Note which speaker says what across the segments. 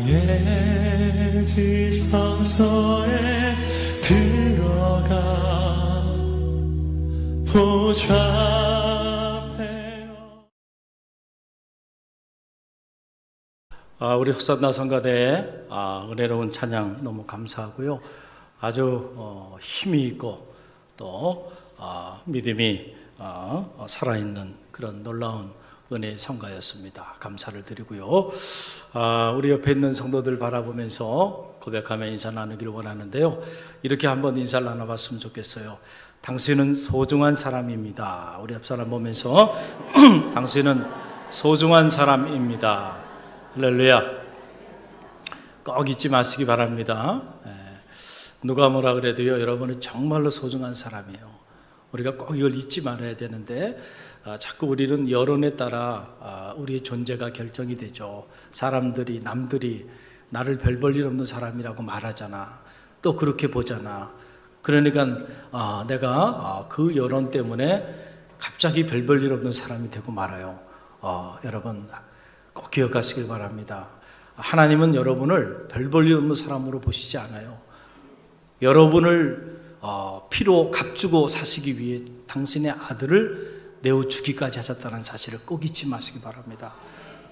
Speaker 1: 나의 지성소에 들어가 보좌하며. 우리 흑산나 성가대의 은혜로운 찬양 너무 감사하고요. 아주 힘이 있고 또 믿음이 살아있는 그런 놀라운 은혜의 성가였습니다. 감사를 드리고요. 우리 옆에 있는 성도들 바라보면서 고백하며 인사 나누기를 원하는데요. 이렇게 한번 인사를 나눠봤으면 좋겠어요. 당신은 소중한 사람입니다. 우리 옆 사람 보면서 당신은 소중한 사람입니다. 할렐루야. 꼭 잊지 마시기 바랍니다. 누가 뭐라 그래도요, 여러분은 정말로 소중한 사람이에요. 우리가 꼭 이걸 잊지 말아야 되는데 자꾸 우리는 여론에 따라 우리의 존재가 결정이 되죠. 사람들이, 남들이 나를 별 볼 일 없는 사람이라고 말하잖아. 또 그렇게 보잖아. 그러니까 내가 그 여론 때문에 갑자기 별 볼 일 없는 사람이 되고 말아요. 여러분 꼭 기억하시길 바랍니다. 하나님은 여러분을 별 볼 일 없는 사람으로 보시지 않아요. 여러분을 피로 값주고 사시기 위해 당신의 아들을 내어 주기까지 하셨다는 사실을 꼭 잊지 마시기 바랍니다.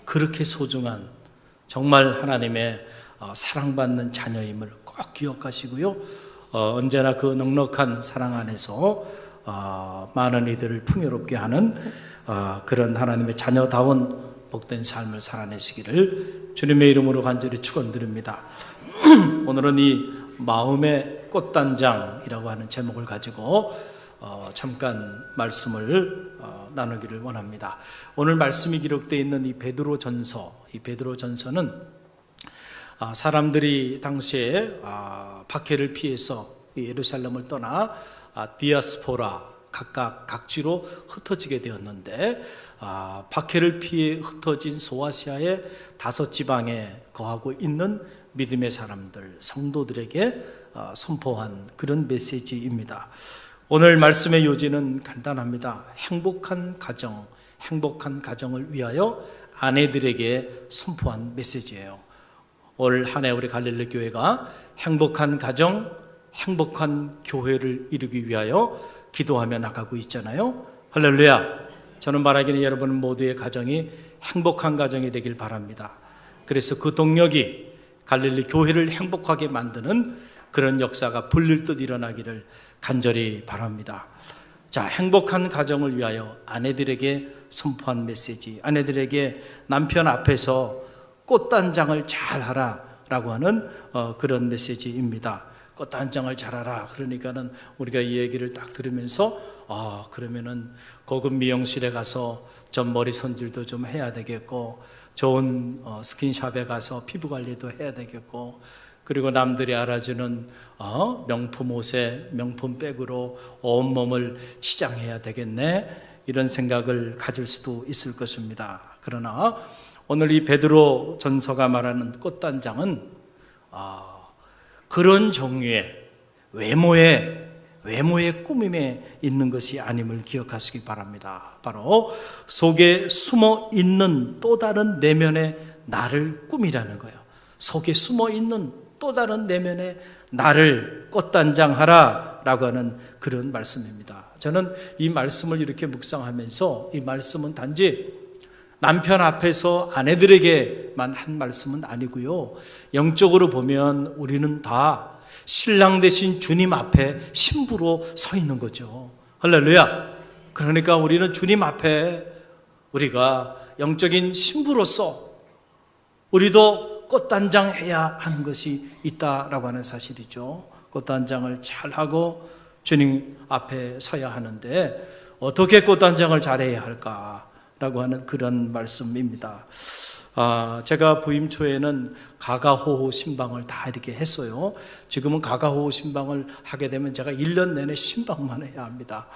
Speaker 1: 그렇게 소중한 정말 하나님의 사랑받는 자녀임을 꼭 기억하시고요. 언제나 그 넉넉한 사랑 안에서 많은 이들을 풍요롭게 하는 그런 하나님의 자녀다운 복된 삶을 살아내시기를 주님의 이름으로 간절히 축원드립니다. 오늘은 이 마음의 꽃단장이라고 하는 제목을 가지고 잠깐 말씀을 나누기를 원합니다. 오늘 말씀이 기록되어 있는 이 베드로전서, 이 베드로전서는 사람들이 당시에 박해를 피해서 예루살렘을 떠나 디아스포라, 각각 각지로 흩어지게 되었는데 박해를 피해 흩어진 소아시아의 5지방에 거하고 있는 믿음의 사람들, 성도들에게 선포한 그런 메시지입니다. 오늘 말씀의 요지는 간단합니다. 행복한 가정을 위하여 아내들에게 선포한 메시지예요. 올 한 해 우리 갈릴리 교회가 행복한 가정, 행복한 교회를 이루기 위하여 기도하며 나가고 있잖아요. 할렐루야. 저는 바라기는 여러분 모두의 가정이 행복한 가정이 되길 바랍니다. 그래서 그 동력이 갈릴리 교회를 행복하게 만드는 그런 역사가 불릴 듯 일어나기를 간절히 바랍니다. 자, 행복한 가정을 위하여 아내들에게 선포한 메시지, 아내들에게 남편 앞에서 꽃단장을 잘하라 라고 하는 그런 메시지입니다. 꽃단장을 잘하라. 그러니까는 우리가 이 얘기를 딱 들으면서 그러면은 고급 미용실에 가서 좀 머리 손질도 좀 해야 되겠고, 좋은 스킨샵에 가서 피부 관리도 해야 되겠고, 그리고 남들이 알아주는 명품 옷에 명품 백으로 온몸을 치장해야 되겠네, 이런 생각을 가질 수도 있을 것입니다. 그러나 오늘 이 베드로 전서가 말하는 꽃단장은 그런 종류의 외모의 꾸밈에 있는 것이 아님을 기억하시기 바랍니다. 바로 속에 숨어 있는 또 다른 내면의 나를 꾸미라는 거예요. 속에 숨어 있는 또 다른 내면의 나를 꽃단장하라 라고 하는 그런 말씀입니다. 저는 이 말씀을 이렇게 묵상하면서, 이 말씀은 단지 남편 앞에서 아내들에게만 한 말씀은 아니고요, 영적으로 보면 우리는 다 신랑 되신 주님 앞에 신부로 서 있는 거죠. 할렐루야. 그러니까 우리는 주님 앞에 우리가 영적인 신부로서 우리도 꽃단장해야 하는 것이 있다라고 하는 사실이죠. 꽃단장을 잘하고 주님 앞에 서야 하는데 어떻게 꽃단장을 잘해야 할까라고 하는 그런 말씀입니다. 제가 부임 초에는 가가호호 신방을 다 이렇게 했어요. 지금은 가가호호 신방을 하게 되면 제가 1년 내내 신방만 해야 합니다.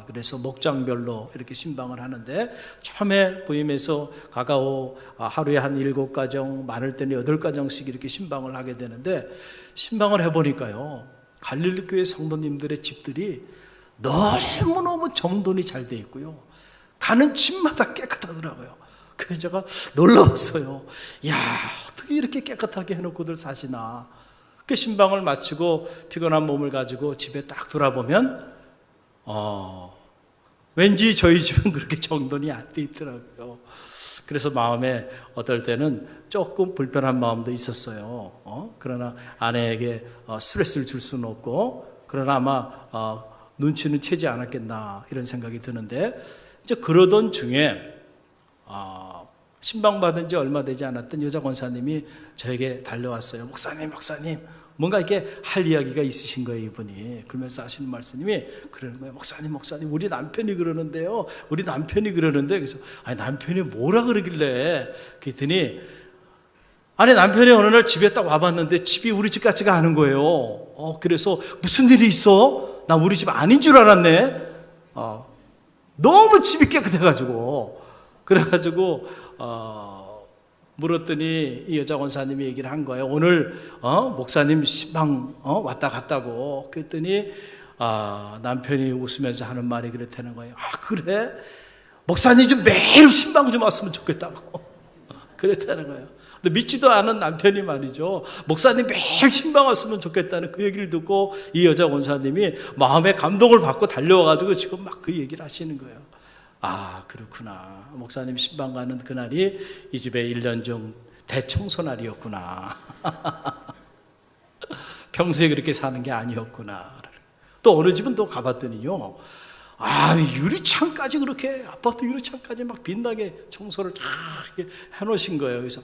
Speaker 1: 그래서 목장별로 이렇게 신방을 하는데, 처음에 부임해서 가가호 하루에 한 7가정, 많을 때는 8가정씩 이렇게 신방을 하게 되는데, 신방을 해보니까요, 갈릴리 교회 성도님들의 집들이 너무너무 정돈이 잘 돼 있고요, 가는 집마다 깨끗하더라고요. 그래서 제가 놀라웠어요. 야, 어떻게 이렇게 깨끗하게 해놓고들 사시나. 그 신방을 마치고 피곤한 몸을 가지고 집에 딱 돌아보면 왠지 저희 집은 그렇게 정돈이 안 돼 있더라고요. 그래서 마음에 어떨 때는 조금 불편한 마음도 있었어요. 그러나 아내에게 스트레스를 줄 수는 없고, 그러나 아마 눈치는 채지 않았겠나 이런 생각이 드는데, 이제 그러던 중에 신방 받은 지 얼마 되지 않았던 여자 권사님이 저에게 달려왔어요. 목사님, 뭔가 이렇게 할 이야기가 있으신 거예요, 이분이. 그러면서 하시는 말씀이 그러는 거예요. 목사님, 우리 남편이 그러는데요. 그래서 아니, 남편이 뭐라 그러길래? 그랬더니 아니, 남편이 어느 날 집에 딱 와봤는데 집이 우리 집 같지가 않은 거예요. 그래서 무슨 일이 있어? 나 우리 집 아닌 줄 알았네. 너무 집이 깨끗해가지고. 그래가지고 물었더니 이 여자 권사님이 얘기를 한 거예요. 오늘 목사님 신방 왔다 갔다고. 그랬더니 남편이 웃으면서 하는 말이 그렇다는 거예요. 그래? 목사님 좀 매일 신방 좀 왔으면 좋겠다고. 그랬다는 거예요. 근데 믿지도 않은 남편이 말이죠. 목사님 매일 신방 왔으면 좋겠다는 그 얘기를 듣고 이 여자 권사님이 마음에 감동을 받고 달려와가지고 지금 막 그 얘기를 하시는 거예요. 그렇구나. 목사님 신방 가는 그날이 이 집의 1년 중 대청소 날이었구나. 평소에 그렇게 사는 게 아니었구나. 또 어느 집은 또 가봤더니요. 유리창까지 그렇게, 아파트 유리창까지 막 빛나게 청소를 다 해놓으신 거예요. 그래서,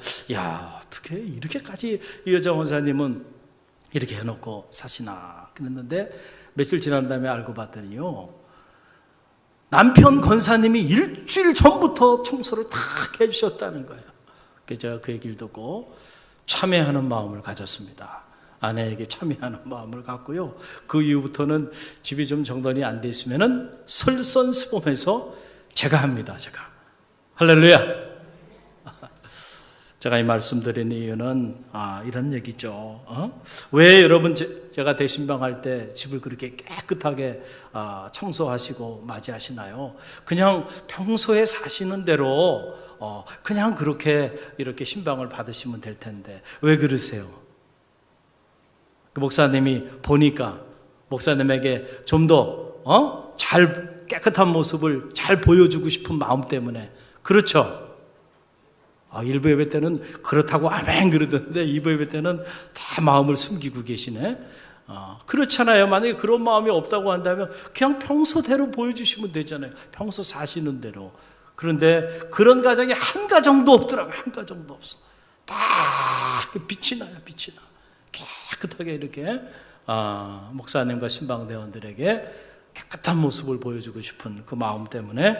Speaker 1: 어떻게 이렇게까지 이 여자 원사님은 이렇게 해놓고 사시나. 그랬는데 며칠 지난 다음에 알고 봤더니요. 남편 권사님이 일주일 전부터 청소를 다 해주셨다는 거예요. 그래서 제가 그 얘기를 듣고 참회하는 마음을 가졌습니다. 아내에게 참회하는 마음을 갖고요. 그 이후부터는 집이 좀 정돈이 안 돼 있으면은 솔선수범해서 제가 합니다. 제가. 할렐루야. 제가 이 말씀드리는 이유는 이런 얘기죠. 왜 여러분 제가 대신방할 때 집을 그렇게 깨끗하게 청소하시고 맞이하시나요? 그냥 평소에 사시는 대로 그냥 그렇게 이렇게 신방을 받으시면 될 텐데 왜 그러세요? 그 목사님이 보니까 목사님에게 좀 더 잘 깨끗한 모습을 잘 보여주고 싶은 마음 때문에. 그렇죠? 1부 예배 때는 그렇다고 아멘 그러던데 2부 예배 때는 다 마음을 숨기고 계시네. 그렇잖아요. 만약에 그런 마음이 없다고 한다면 그냥 평소대로 보여주시면 되잖아요. 평소 사시는 대로. 그런데 그런 가정이 한 가정도 없더라고요. 한 가정도 없어. 다 빛이 나요. 빛이 나. 깨끗하게 이렇게 목사님과 신방대원들에게 깨끗한 모습을 보여주고 싶은 그 마음 때문에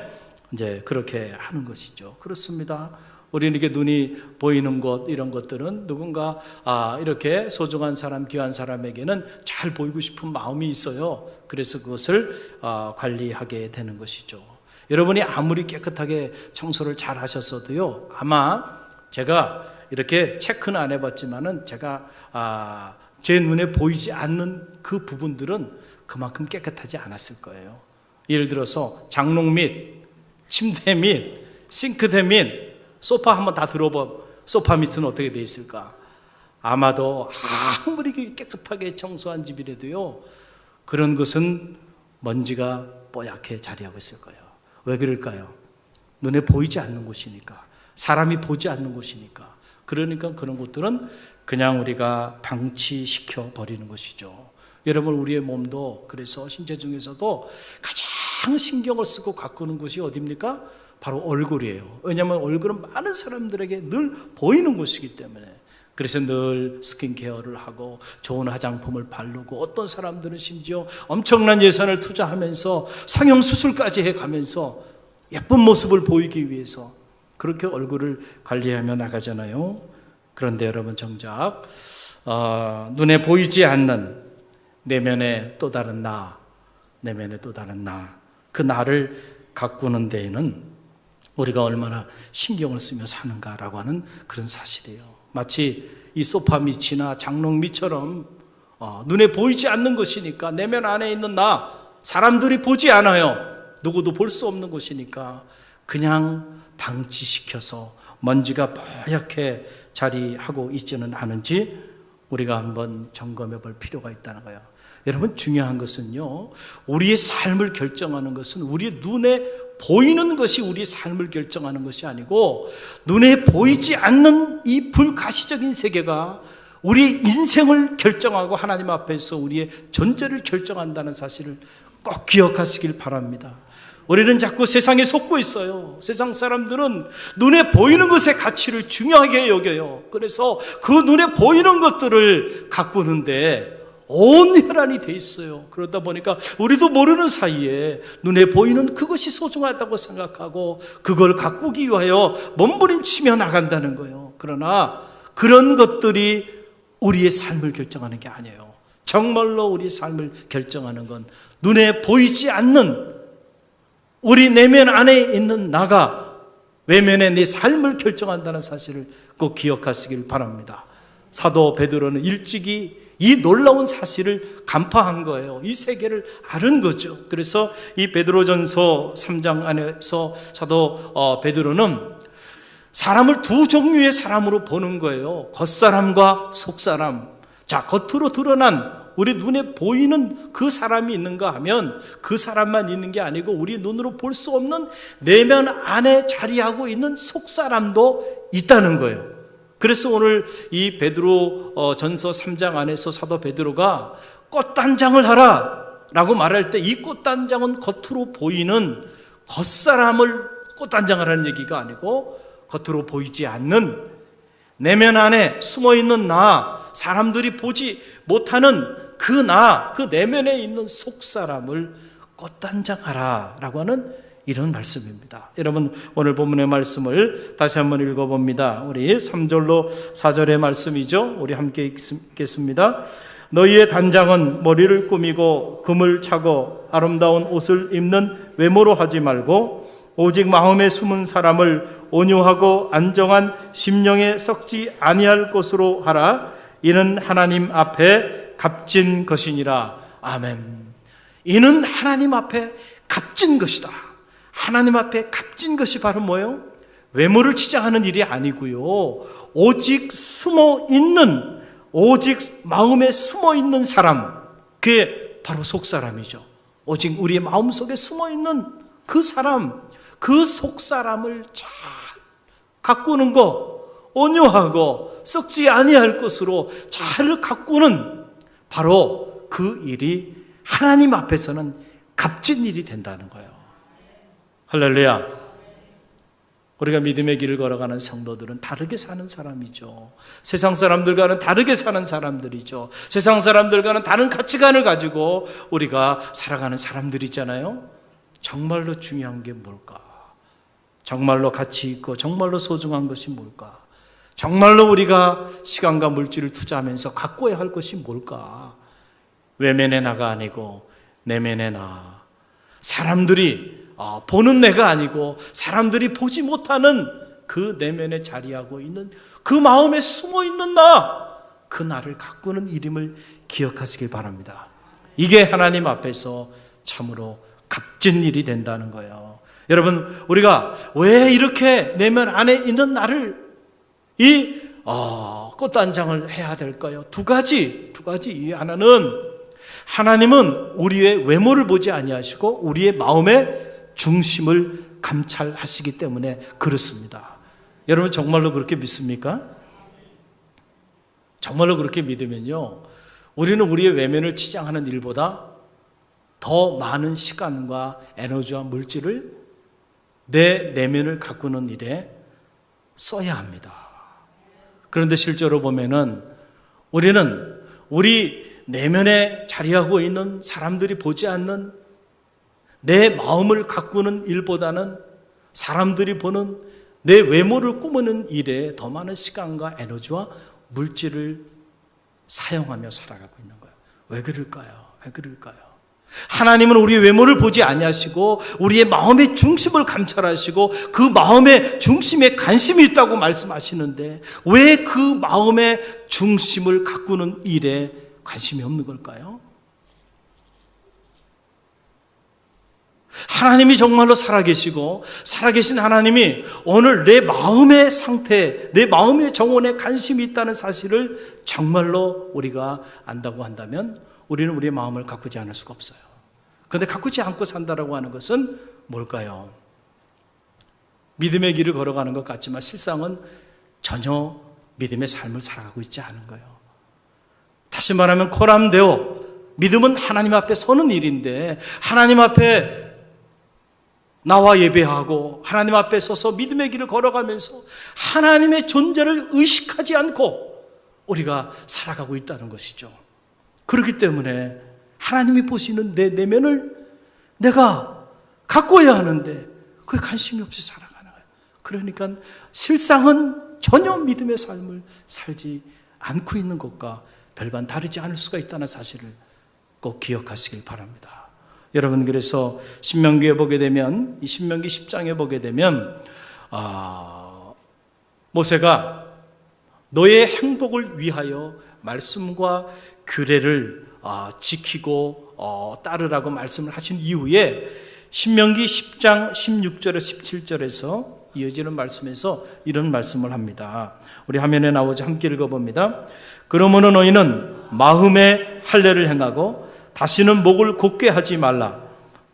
Speaker 1: 이제 그렇게 하는 것이죠. 그렇습니다. 우리는 이렇게 눈이 보이는 것, 이런 것들은 누군가 이렇게 소중한 사람, 귀한 사람에게는 잘 보이고 싶은 마음이 있어요. 그래서 그것을 관리하게 되는 것이죠. 여러분이 아무리 깨끗하게 청소를 잘 하셨어도요, 아마 제가 이렇게 체크는 안 해봤지만은 제가 제 눈에 보이지 않는 그 부분들은 그만큼 깨끗하지 않았을 거예요. 예를 들어서 장롱 및 침대 및 싱크대 및 소파 한번 다 들어봐. 소파 밑은 어떻게 돼 있을까? 아마도 아무리 깨끗하게 청소한 집이라도요, 그런 것은 먼지가 뽀얗게 자리하고 있을 거예요. 왜 그럴까요? 눈에 보이지 않는 곳이니까, 사람이 보지 않는 곳이니까. 그러니까 그런 것들은 그냥 우리가 방치시켜 버리는 것이죠. 여러분, 우리의 몸도 그래서 신체 중에서도 가장 신경을 쓰고 가꾸는 곳이 어디입니까? 바로 얼굴이에요. 왜냐하면 얼굴은 많은 사람들에게 늘 보이는 곳이기 때문에. 그래서 늘 스킨케어를 하고 좋은 화장품을 바르고, 어떤 사람들은 심지어 엄청난 예산을 투자하면서 성형수술까지 해가면서 예쁜 모습을 보이기 위해서 그렇게 얼굴을 관리하며 나가잖아요. 그런데 여러분, 정작 눈에 보이지 않는 내면의 또 다른 나, 그 나를 가꾸는 데에는 우리가 얼마나 신경을 쓰며 사는가라고 하는 그런 사실이에요. 마치 이 소파 밑이나 장롱 밑처럼 눈에 보이지 않는 것이니까, 내면 안에 있는 나, 사람들이 보지 않아요. 누구도 볼 수 없는 것이니까 그냥 방치시켜서 먼지가 뽀얗게 자리하고 있지는 않은지 우리가 한번 점검해 볼 필요가 있다는 거예요. 여러분, 중요한 것은요, 우리의 삶을 결정하는 것은 우리의 눈에 보이는 것이 우리의 삶을 결정하는 것이 아니고, 눈에 보이지 않는 이 불가시적인 세계가 우리의 인생을 결정하고 하나님 앞에서 우리의 존재를 결정한다는 사실을 꼭 기억하시길 바랍니다. 우리는 자꾸 세상에 속고 있어요. 세상 사람들은 눈에 보이는 것의 가치를 중요하게 여겨요. 그래서 그 눈에 보이는 것들을 가꾸는데 온 혈안이 돼 있어요. 그러다 보니까 우리도 모르는 사이에 눈에 보이는 그것이 소중하다고 생각하고 그걸 가꾸기 위하여 몸부림치며 나간다는 거예요. 그러나 그런 것들이 우리의 삶을 결정하는 게 아니에요. 정말로 우리의 삶을 결정하는 건 눈에 보이지 않는 우리 내면 안에 있는 나가 외면의 내 삶을 결정한다는 사실을 꼭 기억하시길 바랍니다. 사도 베드로는 일찍이 이 놀라운 사실을 간파한 거예요. 이 세계를 아는 거죠. 그래서 이 베드로전서 3장 안에서 사도 베드로는 사람을 두 종류의 사람으로 보는 거예요. 겉사람과 속사람. 자, 겉으로 드러난 우리 눈에 보이는 그 사람이 있는가 하면 그 사람만 있는 게 아니고 우리 눈으로 볼 수 없는 내면 안에 자리하고 있는 속사람도 있다는 거예요. 그래서 오늘 이 베드로 전서 3장 안에서 사도 베드로가 꽃단장을 하라 라고 말할 때 이 꽃단장은 겉으로 보이는 겉사람을 꽃단장하라는 얘기가 아니고 겉으로 보이지 않는 내면 안에 숨어있는 나, 사람들이 보지 못하는 그 나, 그 내면에 있는 속사람을 꽃단장하라 라고 하는 이런 말씀입니다. 여러분, 오늘 본문의 말씀을 다시 한번 읽어봅니다. 우리 3절로 4절의 말씀이죠. 우리 함께 읽겠습니다. 너희의 단장은 머리를 꾸미고 금을 차고 아름다운 옷을 입는 외모로 하지 말고 오직 마음에 숨은 사람을 온유하고 안정한 심령에 썩지 아니할 것으로 하라. 이는 하나님 앞에 값진 것이니라. 아멘. 이는 하나님 앞에 값진 것이다. 하나님 앞에 값진 것이 바로 뭐예요? 외모를 치장하는 일이 아니고요, 오직 숨어있는, 오직 마음에 숨어있는 사람, 그게 바로 속사람이죠. 오직 우리의 마음속에 숨어있는 그 사람, 그 속사람을 잘 가꾸는 거, 온유하고 썩지 아니할 것으로 잘 가꾸는 바로 그 일이 하나님 앞에서는 값진 일이 된다는 거예요. 할렐루야. 우리가 믿음의 길을 걸어가는 성도들은 다르게 사는 사람이죠. 세상 사람들과는 다르게 사는 사람들이죠. 세상 사람들과는 다른 가치관을 가지고 우리가 살아가는 사람들이잖아요. 정말로 중요한 게 뭘까? 정말로 가치 있고 정말로 소중한 것이 뭘까? 정말로 우리가 시간과 물질을 투자하면서 가꿔야 할 것이 뭘까? 외면의 나가 아니고 내면의 나. 사람들이 보는 내가 아니고 사람들이 보지 못하는 그 내면에 자리하고 있는 그 마음에 숨어있는 나, 그 나를 가꾸는 일임을 기억하시길 바랍니다. 이게 하나님 앞에서 참으로 값진 일이 된다는 거예요. 여러분, 우리가 왜 이렇게 내면 안에 있는 나를 이 꽃단장을 해야 될까요? 두 가지 이유. 하나는 하나님은 우리의 외모를 보지 아니하시고 우리의 마음의 중심을 감찰하시기 때문에 그렇습니다. 여러분, 정말로 그렇게 믿습니까? 정말로 그렇게 믿으면요, 우리는 우리의 외면을 치장하는 일보다 더 많은 시간과 에너지와 물질을 내 내면을 가꾸는 일에 써야 합니다. 그런데 실제로 보면은 우리는 우리 내면에 자리하고 있는 사람들이 보지 않는 내 마음을 가꾸는 일보다는 사람들이 보는 내 외모를 꾸미는 일에 더 많은 시간과 에너지와 물질을 사용하며 살아가고 있는 거예요. 왜 그럴까요? 왜 그럴까요? 하나님은 우리의 외모를 보지 아니하시고 우리의 마음의 중심을 감찰하시고 그 마음의 중심에 관심이 있다고 말씀하시는데 왜 그 마음의 중심을 가꾸는 일에 관심이 없는 걸까요? 하나님이 정말로 살아계시고 살아계신 하나님이 오늘 내 마음의 상태, 내 마음의 정원에 관심이 있다는 사실을 정말로 우리가 안다고 한다면 우리는 우리의 마음을 가꾸지 않을 수가 없어요. 그런데 가꾸지 않고 산다라고 하는 것은 뭘까요? 믿음의 길을 걸어가는 것 같지만 실상은 전혀 믿음의 삶을 살아가고 있지 않은 거예요. 다시 말하면 코람데오, 믿음은 하나님 앞에 서는 일인데 하나님 앞에 나와 예배하고 하나님 앞에 서서 믿음의 길을 걸어가면서 하나님의 존재를 의식하지 않고 우리가 살아가고 있다는 것이죠. 그렇기 때문에 하나님이 보시는 내 내면을 내가 가꿔야 하는데 그게 관심이 없이 살아가는 거예요. 그러니까 실상은 전혀 믿음의 삶을 살지 않고 있는 것과 별반 다르지 않을 수가 있다는 사실을 꼭 기억하시길 바랍니다. 여러분, 그래서 신명기에 보게 되면, 이 신명기 10장에 보게 되면 모세가 너의 행복을 위하여 말씀과 규례를 지키고 따르라고 말씀을 하신 이후에 신명기 10장 16절에서 17절에서 이어지는 말씀에서 이런 말씀을 합니다. 우리 화면에 나오지 함께 읽어봅니다. 그러므로 너희는 마음에 할례를 행하고 다시는 목을 곧게 하지 말라.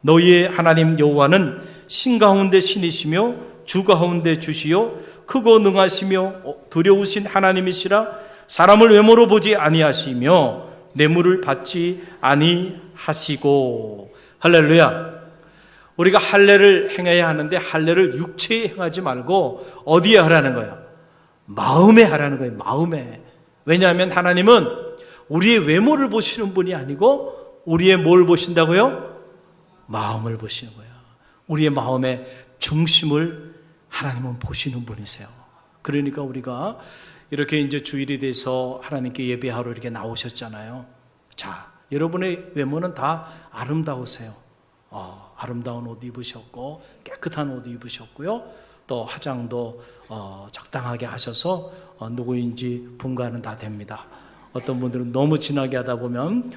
Speaker 1: 너희의 하나님 여호와는 신 가운데 신이시며 주 가운데 주시요 크고 능하시며 두려우신 하나님이시라. 사람을 외모로 보지 아니하시며 뇌물을 받지 아니하시고. 할렐루야. 우리가 할례를 행해야 하는데 할례를 육체에 행하지 말고 어디에 하라는 거예요? 마음에 하라는 거예요. 마음에. 왜냐하면 하나님은 우리의 외모를 보시는 분이 아니고 우리의 뭘 보신다고요? 마음을 보시는 거예요. 우리의 마음의 중심을 하나님은 보시는 분이세요. 그러니까 우리가 이렇게 이제 주일이 돼서 하나님께 예배하러 이렇게 나오셨잖아요. 자, 여러분의 외모는 다 아름다우세요. 아름다운 옷 입으셨고 깨끗한 옷 입으셨고요. 또 화장도 적당하게 하셔서 누구인지 분간은 다 됩니다. 어떤 분들은 너무 진하게 하다 보면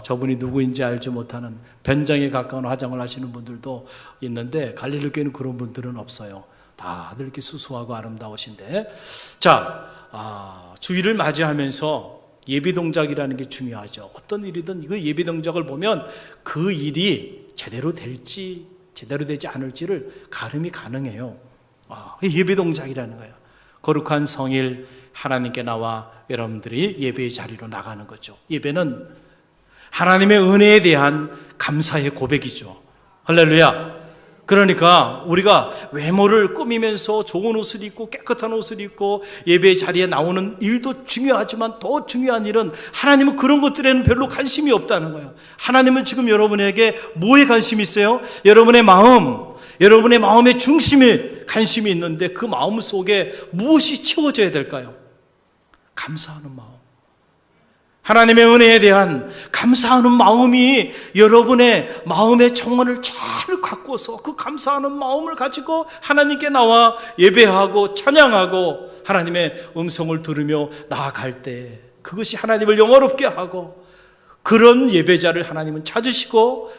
Speaker 1: 저분이 누구인지 알지 못하는 변장에 가까운 화장을 하시는 분들도 있는데 갈릴리교회는 그런 분들은 없어요. 다들 이렇게 수수하고 아름다우신데, 자, 주일을 맞이하면서 예배 동작이라는 게 중요하죠. 어떤 일이든 그 예배 동작을 보면 그 일이 제대로 될지 제대로 되지 않을지를 가늠이 가능해요. 예배 동작이라는 거예요. 거룩한 성일 하나님께 나와 여러분들이 예배의 자리로 나가는 거죠. 예배는 하나님의 은혜에 대한 감사의 고백이죠. 할렐루야. 그러니까 우리가 외모를 꾸미면서 좋은 옷을 입고 깨끗한 옷을 입고 예배의 자리에 나오는 일도 중요하지만 더 중요한 일은 하나님은 그런 것들에는 별로 관심이 없다는 거예요. 하나님은 지금 여러분에게 뭐에 관심이 있어요? 여러분의 마음, 여러분의 마음의 중심에 관심이 있는데 그 마음 속에 무엇이 채워져야 될까요? 감사하는 마음. 하나님의 은혜에 대한 감사하는 마음이 여러분의 마음의 정원을 잘 가꾸어서 그 감사하는 마음을 가지고 하나님께 나와 예배하고 찬양하고 하나님의 음성을 들으며 나아갈 때 그것이 하나님을 영화롭게 하고 그런 예배자를 하나님은 찾으시고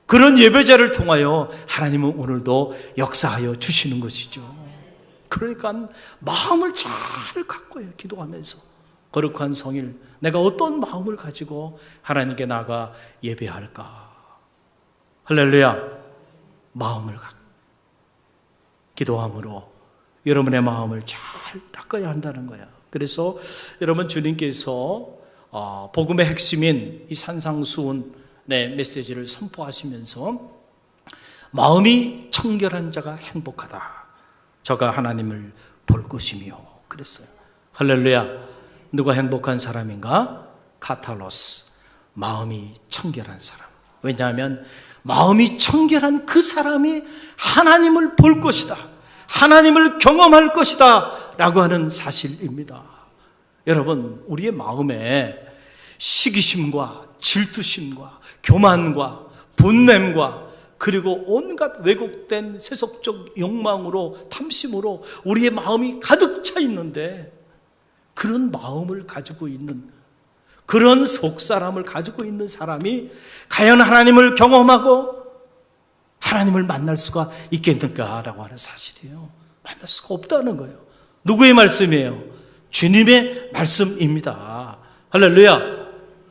Speaker 1: 그런 예배자를 통하여 하나님은 오늘도 역사하여 주시는 것이죠. 그러니까 마음을 잘 가꿔요. 기도하면서 거룩한 성일, 내가 어떤 마음을 가지고 하나님께 나가 예배할까? 할렐루야. 마음을 기도함으로 여러분의 마음을 잘 닦아야 한다는 거야. 그래서 여러분 주님께서 복음의 핵심인 이 산상수훈의 메시지를 선포하시면서 마음이 청결한 자가 행복하다. 저가 하나님을 볼 것이며 그랬어요. 할렐루야. 누가 행복한 사람인가? 카탈로스, 마음이 청결한 사람. 왜냐하면 마음이 청결한 그 사람이 하나님을 볼 것이다, 하나님을 경험할 것이다 라고 하는 사실입니다. 여러분, 우리의 마음에 시기심과 질투심과 교만과 분냄과 그리고 온갖 왜곡된 세속적 욕망으로 탐심으로 우리의 마음이 가득 차 있는데 그런 마음을 가지고 있는, 그런 속사람을 가지고 있는 사람이 과연 하나님을 경험하고 하나님을 만날 수가 있겠는가라고 하는 사실이에요. 만날 수가 없다는 거예요. 누구의 말씀이에요? 주님의 말씀입니다. 할렐루야.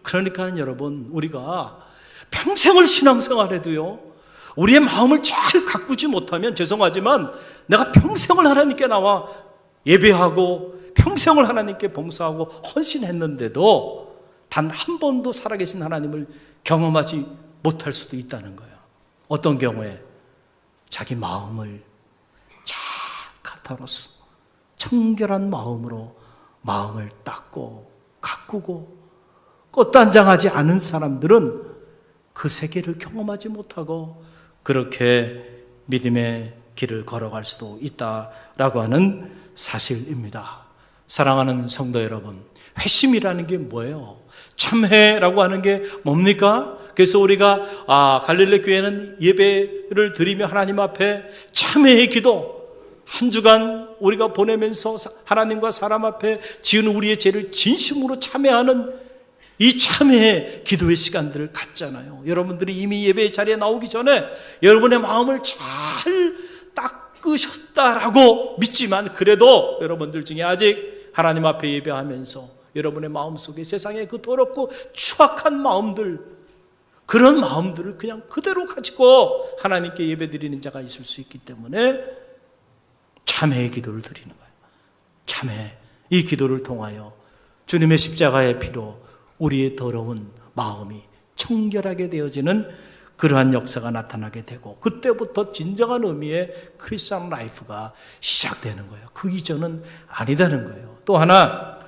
Speaker 1: 그러니까 여러분, 우리가 평생을 신앙생활해도요, 우리의 마음을 잘 가꾸지 못하면 죄송하지만 내가 평생을 하나님께 나와 예배하고 평생을 하나님께 봉사하고 헌신했는데도 단 한 번도 살아계신 하나님을 경험하지 못할 수도 있다는 거예요. 어떤 경우에? 자기 마음을 잘 가타로서 청결한 마음으로 마음을 닦고 가꾸고 꽃단장하지 않은 사람들은 그 세계를 경험하지 못하고 그렇게 믿음의 길을 걸어갈 수도 있다라고 하는 사실입니다. 사랑하는 성도 여러분, 회심이라는 게 뭐예요? 참회라고 하는 게 뭡니까? 그래서 우리가 갈릴리 교회는 예배를 드리며 하나님 앞에 참회의 기도, 한 주간 우리가 보내면서 하나님과 사람 앞에 지은 우리의 죄를 진심으로 참회하는 이 참회의 기도의 시간들을 갖잖아요. 여러분들이 이미 예배의 자리에 나오기 전에 여러분의 마음을 잘 닦으셨다라고 믿지만, 그래도 여러분들 중에 아직 하나님 앞에 예배하면서 여러분의 마음속에 세상의 그 더럽고 추악한 마음들, 그런 마음들을 그냥 그대로 가지고 하나님께 예배드리는 자가 있을 수 있기 때문에 참회의 기도를 드리는 거예요. 참회, 이 기도를 통하여 주님의 십자가의 피로 우리의 더러운 마음이 청결하게 되어지는 그러한 역사가 나타나게 되고, 그때부터 진정한 의미의 크리스천 라이프가 시작되는 거예요. 그 이전은 아니다는 거예요. 또 하나,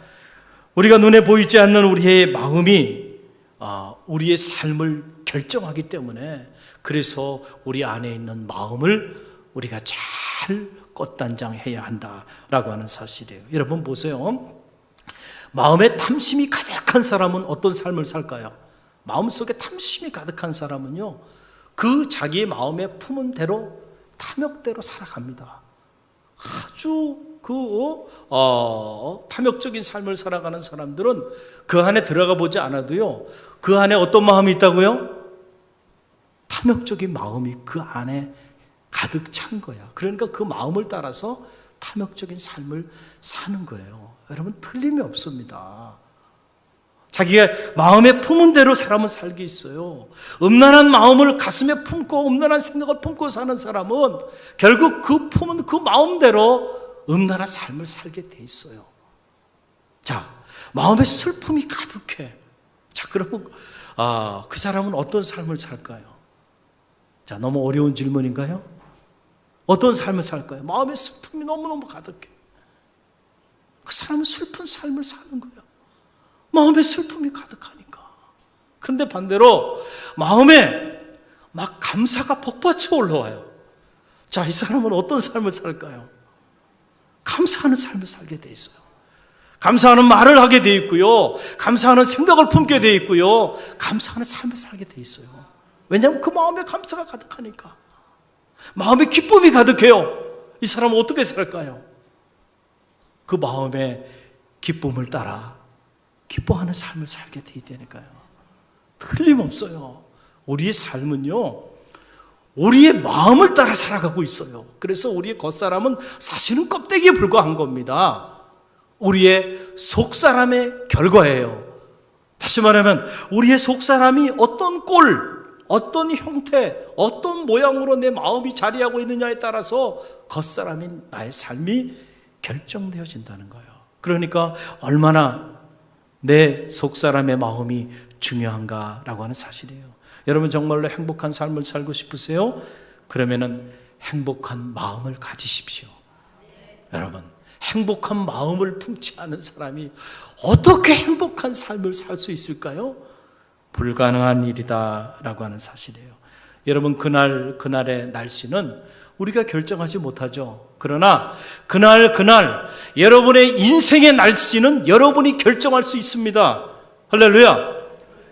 Speaker 1: 우리가 눈에 보이지 않는 우리의 마음이 우리의 삶을 결정하기 때문에, 그래서 우리 안에 있는 마음을 우리가 잘 꽃단장해야 한다라고 하는 사실이에요. 여러분 보세요. 마음에 탐심이 가득한 사람은 어떤 삶을 살까요? 마음속에 탐심이 가득한 사람은요, 그 자기의 마음에 품은 대로 탐욕대로 살아갑니다. 아주 탐욕적인 삶을 살아가는 사람들은 그 안에 들어가 보지 않아도요, 그 안에 어떤 마음이 있다고요? 탐욕적인 마음이 그 안에 가득 찬 거야. 그러니까 그 마음을 따라서 탐욕적인 삶을 사는 거예요. 여러분, 틀림이 없습니다. 자기가 마음에 품은 대로 사람은 살게 있어요. 음란한 마음을 가슴에 품고 음란한 생각을 품고 사는 사람은 결국 그 품은 그 마음대로 음란한 삶을 살게 돼 있어요. 자, 마음에 슬픔이 가득해. 자, 그러면 그 사람은 어떤 삶을 살까요? 자, 너무 어려운 질문인가요? 어떤 삶을 살까요? 마음에 슬픔이 너무너무 가득해. 그 사람은 슬픈 삶을 사는 거예요. 마음에 슬픔이 가득하니까. 그런데 반대로 마음에 막 감사가 복받쳐 올라와요. 자, 이 사람은 어떤 삶을 살까요? 감사하는 삶을 살게 돼 있어요. 감사하는 말을 하게 돼 있고요, 감사하는 생각을 품게 돼 있고요, 감사하는 삶을 살게 돼 있어요. 왜냐하면 그 마음에 감사가 가득하니까. 마음에 기쁨이 가득해요. 이 사람은 어떻게 살까요? 그 마음의 기쁨을 따라 기뻐하는 삶을 살게 돼 있다니까요. 틀림없어요. 우리의 삶은요, 우리의 마음을 따라 살아가고 있어요. 그래서 우리의 겉사람은 사실은 껍데기에 불과한 겁니다. 우리의 속사람의 결과예요. 다시 말하면 우리의 속사람이 어떤 꼴, 어떤 형태, 어떤 모양으로 내 마음이 자리하고 있느냐에 따라서 겉사람인 나의 삶이 결정되어진다는 거예요. 그러니까 얼마나 내 속사람의 마음이 중요한가라고 하는 사실이에요. 여러분 정말로 행복한 삶을 살고 싶으세요? 그러면은 행복한 마음을 가지십시오. 여러분, 행복한 마음을 품지 않은 사람이 어떻게 행복한 삶을 살 수 있을까요? 불가능한 일이다라고 하는 사실이에요. 여러분, 그날의 날씨는 우리가 결정하지 못하죠. 그러나 그날 여러분의 인생의 날씨는 여러분이 결정할 수 있습니다. 할렐루야.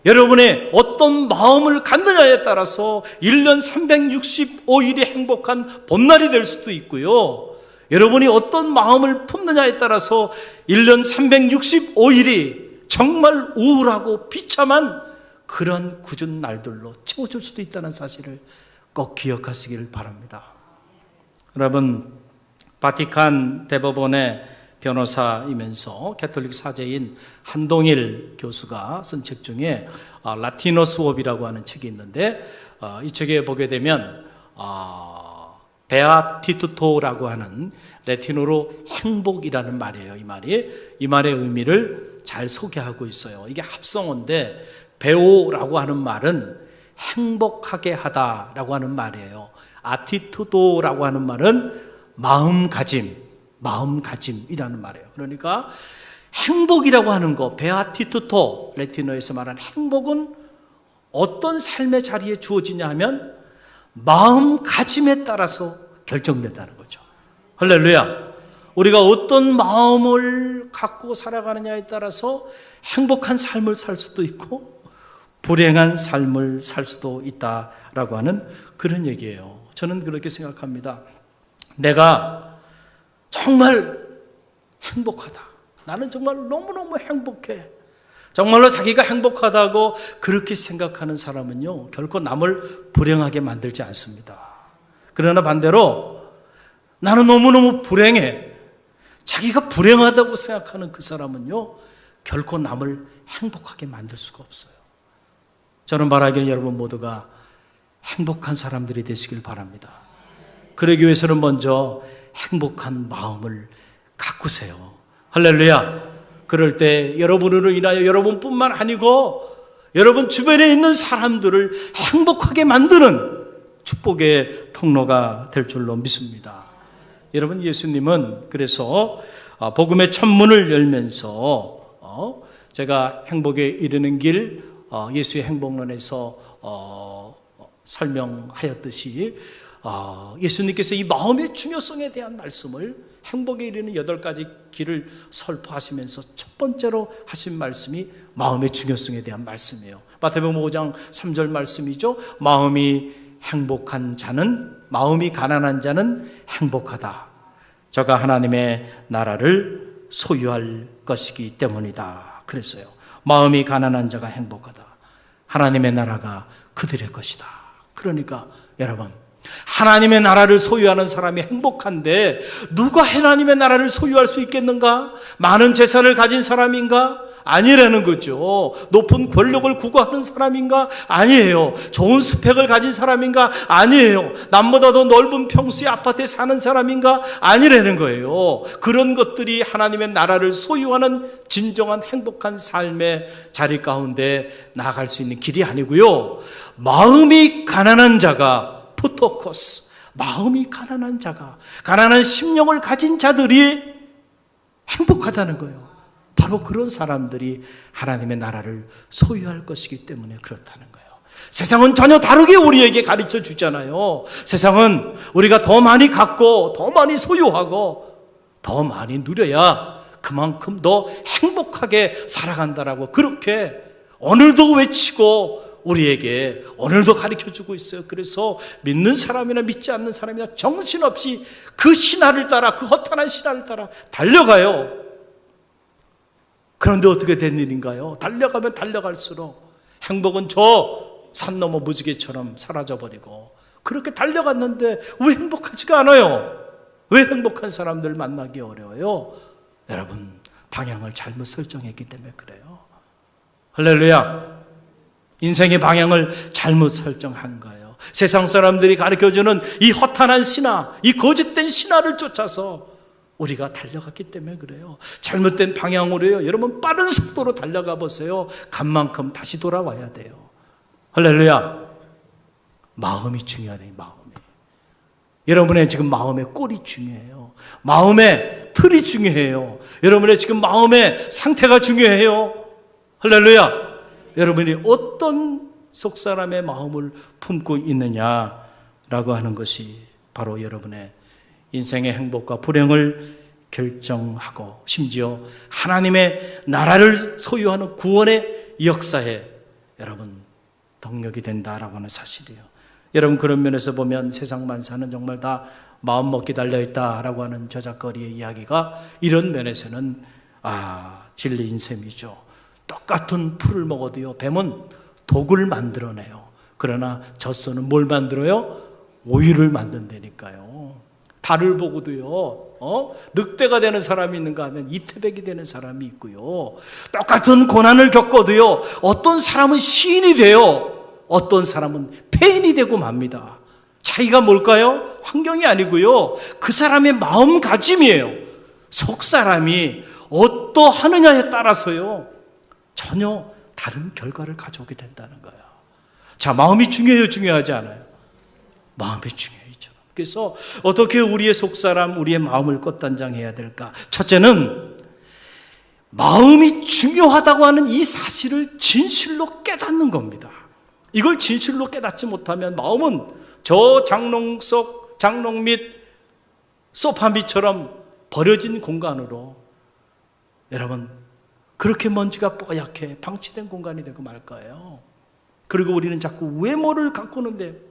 Speaker 1: 여러분의 어떤 마음을 갖느냐에 따라서 1년 365일이 행복한 봄날이 될 수도 있고요, 여러분이 어떤 마음을 품느냐에 따라서 1년 365일이 정말 우울하고 비참한 그런 굳은 날들로 채워질 수도 있다는 사실을 꼭 기억하시길 바랍니다. 여러분, 바티칸 대법원의 변호사이면서 가톨릭 사제인 한동일 교수가 쓴 책 중에 라티노 수업이라고 하는 책이 있는데, 이 책에 보게 되면 베아티투토라고 하는 라틴어로 행복이라는 말이에요. 이 말의 의미를 잘 소개하고 있어요. 이게 합성어인데 베오라고 하는 말은 행복하게 하다라고 하는 말이에요. 아티투도라고 하는 말은 마음가짐이라는 말이에요. 그러니까 행복이라고 하는 거, 베아티투토, 라틴어에서 말하는 행복은 어떤 삶의 자리에 주어지냐 하면 마음가짐에 따라서 결정된다는 거죠. 할렐루야. 우리가 어떤 마음을 갖고 살아가느냐에 따라서 행복한 삶을 살 수도 있고 불행한 삶을 살 수도 있다라고 하는 그런 얘기예요. 저는 그렇게 생각합니다. 내가 정말 행복하다. 나는 정말 너무너무 행복해. 정말로 자기가 행복하다고 그렇게 생각하는 사람은요, 결코 남을 불행하게 만들지 않습니다. 그러나 반대로 나는 너무너무 불행해. 자기가 불행하다고 생각하는 그 사람은요, 결코 남을 행복하게 만들 수가 없어요. 저는 바라기를 여러분 모두가 행복한 사람들이 되시길 바랍니다. 그러기 위해서는 먼저 행복한 마음을 가꾸세요. 할렐루야. 그럴 때 여러분으로 인하여 여러분뿐만 아니고 여러분 주변에 있는 사람들을 행복하게 만드는 축복의 통로가 될 줄로 믿습니다. 여러분, 예수님은 그래서 복음의 천문을 열면서 제가 행복에 이르는 길 예수의 행복론에서 설명하였듯이 예수님께서 이 마음의 중요성에 대한 말씀을 행복에 이르는 8가지 길을 설포하시면서 첫 번째로 하신 말씀이 마음의 중요성에 대한 말씀이에요. 마태복음 5장 3절 말씀이죠. 마음이 가난한 자는 행복하다. 저가 하나님의 나라를 소유할 것이기 때문이다. 그랬어요. 마음이 가난한 자가 행복하다. 하나님의 나라가 그들의 것이다. 그러니까 여러분, 하나님의 나라를 소유하는 사람이 행복한데 누가 하나님의 나라를 소유할 수 있겠는가? 많은 재산을 가진 사람인가? 아니라는 거죠. 높은 권력을 구가하는 사람인가? 아니에요. 좋은 스펙을 가진 사람인가? 아니에요. 남보다 더 넓은 평수의 아파트에 사는 사람인가? 아니라는 거예요. 그런 것들이 하나님의 나라를 소유하는 진정한 행복한 삶의 자리 가운데 나아갈 수 있는 길이 아니고요. 마음이 가난한 자가 포토코스, 마음이 가난한 자가, 가난한 심령을 가진 자들이 행복하다는 거예요. 바로 그런 사람들이 하나님의 나라를 소유할 것이기 때문에 그렇다는 거예요. 세상은 전혀 다르게 우리에게 가르쳐 주잖아요. 세상은 우리가 더 많이 갖고 더 많이 소유하고 더 많이 누려야 그만큼 더 행복하게 살아간다라고 그렇게 오늘도 외치고 우리에게 오늘도 가르쳐주고 있어요. 그래서 믿는 사람이나 믿지 않는 사람이나 정신없이 그 신화를 따라, 그 허탄한 신화를 따라 달려가요. 그런데 어떻게 된 일인가요? 달려가면 달려갈수록 행복은 저 산 너머 무지개처럼 사라져버리고, 그렇게 달려갔는데 왜 행복하지가 않아요? 왜 행복한 사람들 만나기 어려워요? 여러분, 방향을 잘못 설정했기 때문에 그래요. 할렐루야. 인생의 방향을 잘못 설정한 거예요. 세상 사람들이 가르쳐주는 이 허탄한 신화, 이 거짓된 신화를 쫓아서 우리가 달려갔기 때문에 그래요. 잘못된 방향으로요. 여러분, 빠른 속도로 달려가 보세요. 간 만큼 다시 돌아와야 돼요. 할렐루야. 마음이 중요하네. 마음이. 여러분의 지금 마음의 꼴이 중요해요. 마음의 틀이 중요해요. 여러분의 지금 마음의 상태가 중요해요. 할렐루야. 여러분이 어떤 속사람의 마음을 품고 있느냐라고 하는 것이 바로 여러분의 인생의 행복과 불행을 결정하고 심지어 하나님의 나라를 소유하는 구원의 역사에 여러분 동력이 된다라고 하는 사실이에요. 여러분, 그런 면에서 보면 세상 만사는 정말 다 마음먹기 달려있다라고 하는 저작거리의 이야기가 이런 면에서는 진리인 셈이죠. 똑같은 풀을 먹어도요, 뱀은 독을 만들어내요. 그러나 젖소는 뭘 만들어요? 오유를 만든다니까요. 달을 보고도요, 늑대가 되는 사람이 있는가 하면 이태백이 되는 사람이 있고요. 똑같은 고난을 겪어도요, 어떤 사람은 시인이 돼요. 어떤 사람은 폐인이 되고 맙니다. 차이가 뭘까요? 환경이 아니고요. 그 사람의 마음가짐이에요. 속 사람이 어떠하느냐에 따라서요, 전혀 다른 결과를 가져오게 된다는 거예요. 자, 마음이 중요해요, 중요하지 않아요? 마음이 중요하죠. 그래서 어떻게 우리의 속사람, 우리의 마음을 꽃단장해야 될까? 첫째는 마음이 중요하다고 하는 이 사실을 진실로 깨닫는 겁니다. 이걸 진실로 깨닫지 못하면 마음은 저 장롱 및 소파 밑처럼 버려진 공간으로, 여러분, 그렇게 먼지가 뽀얗게 방치된 공간이 되고 말 거예요. 그리고 우리는 자꾸 외모를 가꾸는데,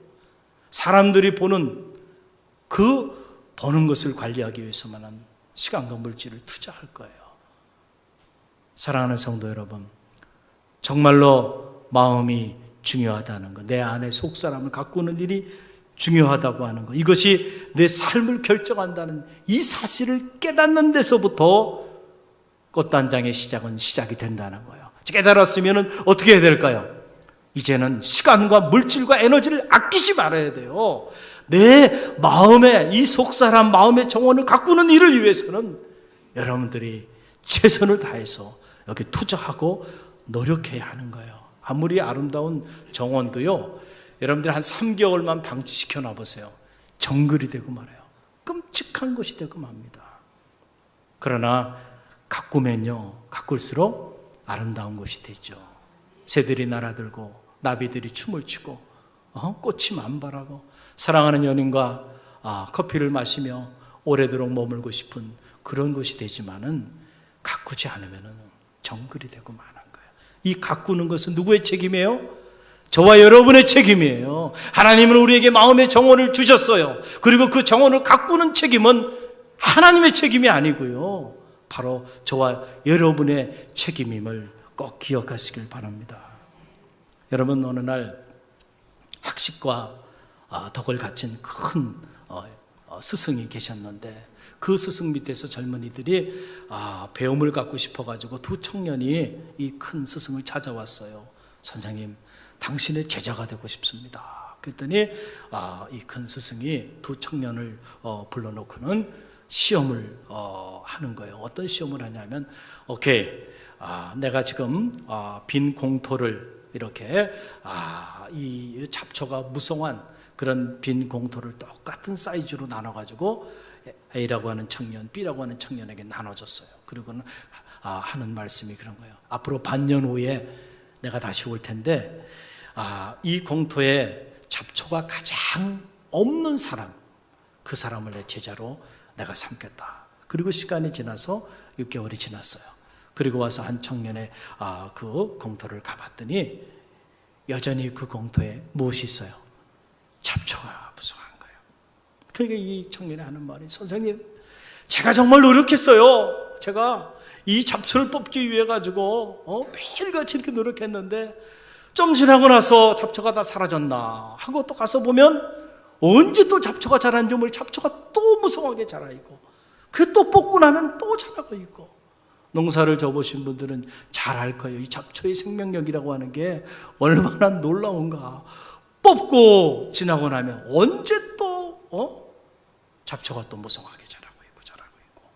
Speaker 1: 사람들이 보는 것을 관리하기 위해서만한 시간과 물질을 투자할 거예요. 사랑하는 성도 여러분, 정말로 마음이 중요하다는 것, 내 안에 속사람을 가꾸는 일이 중요하다고 하는 것, 이것이 내 삶을 결정한다는 이 사실을 깨닫는 데서부터 꽃단장의 시작이 된다는 거예요. 깨달았으면 어떻게 해야 될까요? 이제는 시간과 물질과 에너지를 아끼지 말아야 돼요. 내 마음의, 이 속사람 마음의 정원을 가꾸는 일을 위해서는 여러분들이 최선을 다해서 여기 투자하고 노력해야 하는 거예요. 아무리 아름다운 정원도요, 여러분들 한 3개월만 방치시켜 놔보세요. 정글이 되고 말아요. 끔찍한 곳이 되고 맙니다. 그러나 가꾸면요, 가꿀수록 아름다운 곳이 되죠. 새들이 날아들고 나비들이 춤을 추고 꽃이 만발하고 사랑하는 연인과 커피를 마시며 오래도록 머물고 싶은 그런 곳이 되지만은 가꾸지 않으면은 정글이 되고 마는 거예요. 이 가꾸는 것은 누구의 책임이에요? 저와 여러분의 책임이에요. 하나님은 우리에게 마음의 정원을 주셨어요. 그리고 그 정원을 가꾸는 책임은 하나님의 책임이 아니고요, 바로 저와 여러분의 책임임을 꼭 기억하시길 바랍니다. 여러분, 어느 날 학식과 덕을 갖춘 큰 스승이 계셨는데, 그 스승 밑에서 젊은이들이 배움을 갖고 싶어가지고 두 청년이 이 큰 스승을 찾아왔어요. 선생님, 당신의 제자가 되고 싶습니다. 그랬더니 이 큰 스승이 두 청년을 불러놓고는 시험을 하는 거예요. 어떤 시험을 하냐면, 오케이, 내가 지금 빈 공터를 이렇게 이 잡초가 무성한 그런 빈 공터를 똑같은 사이즈로 나눠가지고 A라고 하는 청년, B라고 하는 청년에게 나눠줬어요. 그리고는 하는 말씀이 그런 거예요. 앞으로 반년 후에 내가 다시 올 텐데, 이 공터에 잡초가 가장 없는 사람, 그 사람을 내 제자로 내가 삼겠다. 그리고 시간이 지나서 6개월이 지났어요. 그리고 와서 한 청년의 그 공터를 가봤더니 여전히 그 공터에 무엇이 있어요? 잡초가 무성한 거예요. 그러니까 이 청년이 하는 말이, 선생님, 제가 정말 노력했어요. 제가 이 잡초를 뽑기 위해 가지고 매일같이 이렇게 노력했는데 좀 지나고 나서 잡초가 다 사라졌나 하고 또 가서 보면 언제 또 잡초가 자라는지 모르고 잡초가 또 무성하게 자라있고, 그 또 뽑고 나면 또 자라고 있고. 농사를 져보신 분들은 잘 알 거예요. 이 잡초의 생명력이라고 하는 게 얼마나 놀라운가. 뽑고 지나고 나면 언제 또 잡초가 또 무성하게 자라고 있고.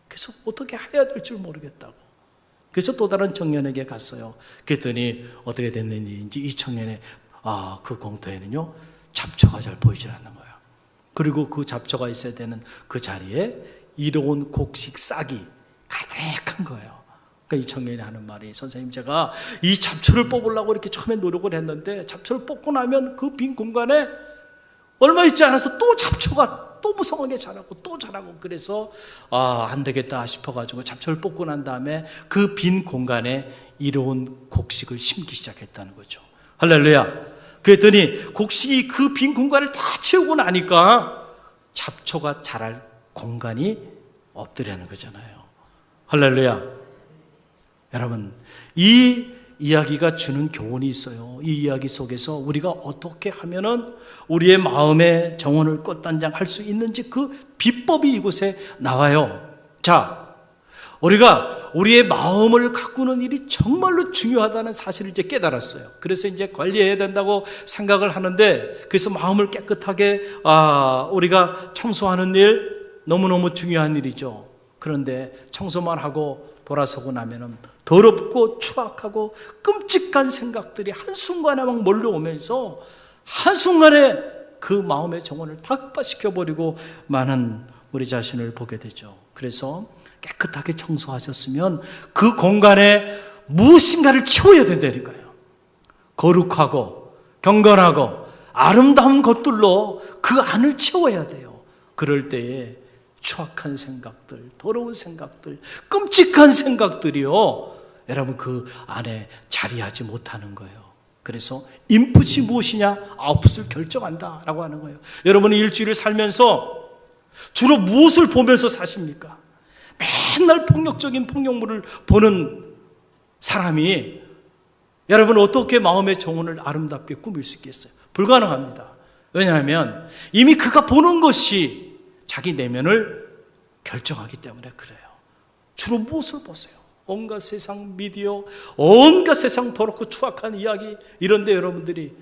Speaker 1: 그래서 어떻게 해야 될 줄 모르겠다고. 그래서 또 다른 청년에게 갔어요. 그랬더니 어떻게 됐는지 이 청년의 그 공터에는요, 잡초가 잘 보이지 않는 거예요. 그리고 그 잡초가 있어야 되는 그 자리에 이로운 곡식 싹이 가득한 거예요. 그러니까 이 청년이 하는 말이, 선생님, 제가 이 잡초를 뽑으려고 이렇게 처음에 노력을 했는데 잡초를 뽑고 나면 그 빈 공간에 얼마 있지 않아서 또 잡초가 또 무성하게 자라고 또 자라고, 그래서 안 되겠다 싶어가지고 잡초를 뽑고 난 다음에 그 빈 공간에 이로운 곡식을 심기 시작했다는 거죠. 할렐루야. 그랬더니 곡식이 그 빈 공간을 다 채우고 나니까 잡초가 자랄 공간이 없더라는 거잖아요. 할렐루야. 여러분, 이 이야기가 주는 교훈이 있어요. 이 이야기 속에서 우리가 어떻게 하면은 우리의 마음의 정원을 꽃단장할 수 있는지 그 비법이 이곳에 나와요. 자, 우리가 우리의 마음을 가꾸는 일이 정말로 중요하다는 사실을 이제 깨달았어요. 그래서 이제 관리해야 된다고 생각을 하는데, 그래서 마음을 깨끗하게 우리가 청소하는 일 너무너무 중요한 일이죠. 그런데 청소만 하고 돌아서고 나면은 더럽고 추악하고 끔찍한 생각들이 한순간에 막 몰려오면서 한순간에 그 마음의 정원을 다 흑화시켜버리고 많은 우리 자신을 보게 되죠. 그래서 깨끗하게 청소하셨으면 그 공간에 무엇인가를 채워야 된다니까요. 거룩하고 경건하고 아름다운 것들로 그 안을 채워야 돼요. 그럴 때에 추악한 생각들, 더러운 생각들, 끔찍한 생각들이요, 여러분 그 안에 자리하지 못하는 거예요. 그래서 인풋이 무엇이냐, 아웃풋을 결정한다라고 하는 거예요. 여러분이 일주일을 살면서 주로 무엇을 보면서 사십니까? 맨날 폭력적인 폭력물을 보는 사람이 여러분 어떻게 마음의 정원을 아름답게 꾸밀 수 있겠어요? 불가능합니다. 왜냐하면 이미 그가 보는 것이 자기 내면을 결정하기 때문에 그래요. 주로 무엇을 보세요? 온갖 세상 미디어, 온갖 세상 더럽고 추악한 이야기, 이런데 여러분들이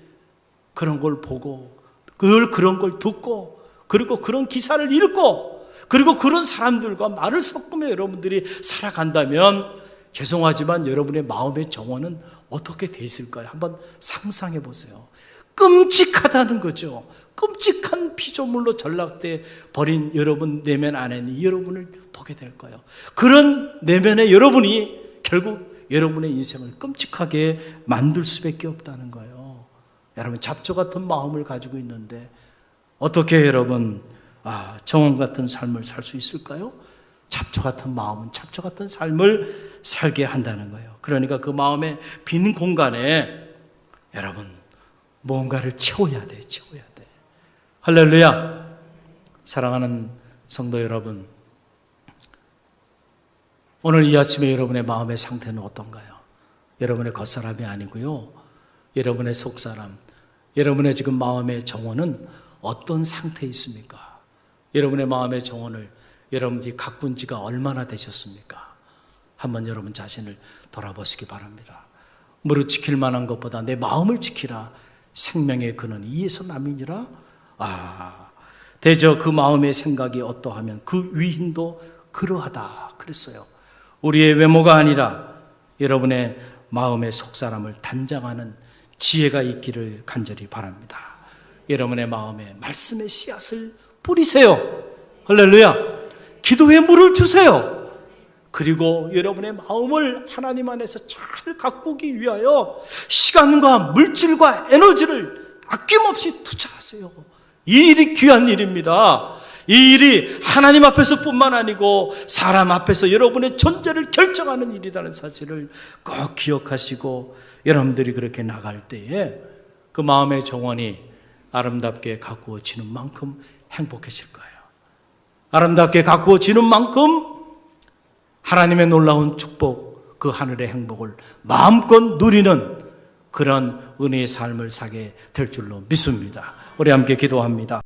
Speaker 1: 그런 걸 보고 그런 걸 듣고 그리고 그런 기사를 읽고 그리고 그런 사람들과 말을 섞으며 여러분들이 살아간다면 죄송하지만 여러분의 마음의 정원은 어떻게 돼 있을까요? 한번 상상해 보세요. 끔찍하다는 거죠. 끔찍한 피조물로 전락돼 버린 여러분 내면 안에는 여러분을 보게 될 거예요. 그런 내면의 여러분이 결국 여러분의 인생을 끔찍하게 만들 수밖에 없다는 거예요. 여러분 잡초 같은 마음을 가지고 있는데 어떻게 여러분 정원 같은 삶을 살 수 있을까요? 잡초 같은 마음은 잡초 같은 삶을 살게 한다는 거예요. 그러니까 그 마음의 빈 공간에 여러분 뭔가를 채워야 돼. 할렐루야. 사랑하는 성도 여러분, 오늘 이 아침에 여러분의 마음의 상태는 어떤가요? 여러분의 겉사람이 아니고요, 여러분의 속사람, 여러분의 지금 마음의 정원은 어떤 상태에 있습니까? 여러분의 마음의 정원을 여러분들이 가꾼 지가 얼마나 되셨습니까? 한번 여러분 자신을 돌아보시기 바랍니다. 무릇 지킬 만한 것보다 내 마음을 지키라. 생명의 근원이 이에서 남이니라. 대저 그 마음의 생각이 어떠하면 그 위인도 그러하다 그랬어요. 우리의 외모가 아니라 여러분의 마음의 속사람을 단장하는 지혜가 있기를 간절히 바랍니다. 여러분의 마음에 말씀의 씨앗을 뿌리세요. 할렐루야. 기도의 물을 주세요. 그리고 여러분의 마음을 하나님 안에서 잘 가꾸기 위하여 시간과 물질과 에너지를 아낌없이 투자하세요. 이 일이 귀한 일입니다. 이 일이 하나님 앞에서 뿐만 아니고 사람 앞에서 여러분의 존재를 결정하는 일이라는 사실을 꼭 기억하시고 여러분들이 그렇게 나갈 때에 그 마음의 정원이 아름답게 가꾸어지는 만큼 행복해질 거예요. 아름답게 가꾸어지는 만큼 하나님의 놀라운 축복, 그 하늘의 행복을 마음껏 누리는 그런 은혜의 삶을 사게 될 줄로 믿습니다. 우리 함께 기도합니다.